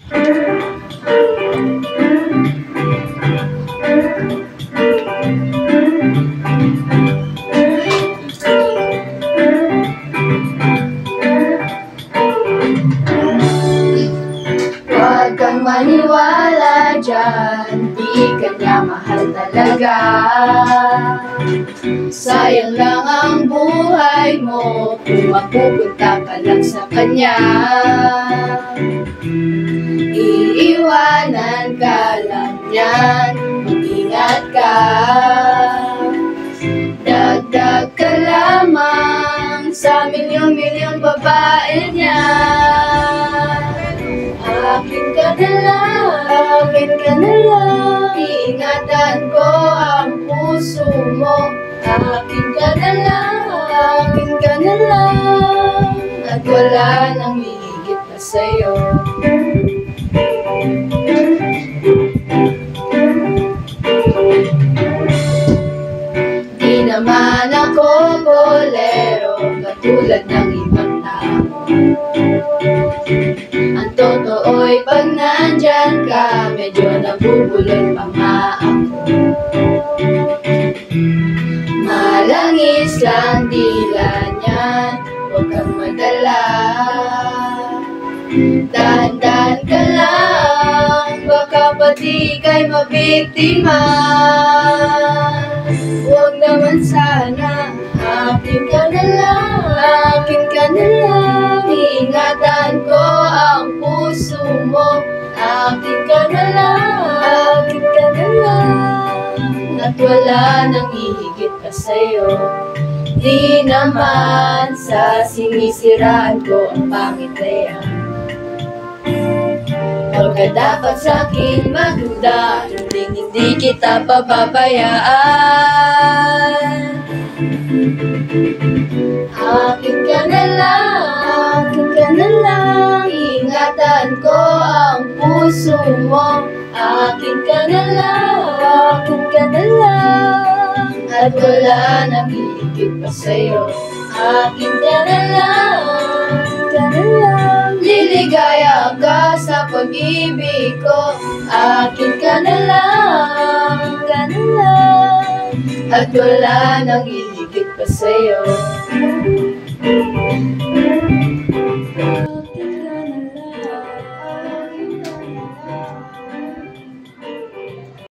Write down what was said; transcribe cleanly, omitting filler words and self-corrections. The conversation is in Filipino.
Huwag kang maniwala dyan, di ka niya mahal talaga. Sayang lang ang buhay mo kung mapupunta ka lang sa kanya. Iiwanan ka lang yan, mag-ingat ka. Dagdag ka lamang sa milyong-milyong babae niya. Akin ka na lang, iingatan ko ang puso mo. Akin ka na lang, at wala nang hihigit pa sa'yo. Di naman ako bolero katulad ng ibang tao. Ang totoo'y pag nandyan ka, medyo nabubulol pa nga ako. Malangis lang dila niyan, huwag kang madala. Dahan-dahan ka lang, baka pati ka'y mabiktima. Huwag naman sana, akin ka na lang, iingatan ko ang puso mo. Akin ka na lang, at wala nang hihigit pa sa'yo. Di naman sa sinisiraan ko ang pangit na yan. Huwag ka dapat sa'kin magduda, hindi kita pababayaan. Akin ka na lang, ingatan ko ang puso mo. Akin ka na lang, at wala nang hihigit pa sa'yo. Akin ka na lang, liligaya ka sa pag-ibig ko. Akin ka na lang, at wala nang hihigit pa sa'yo.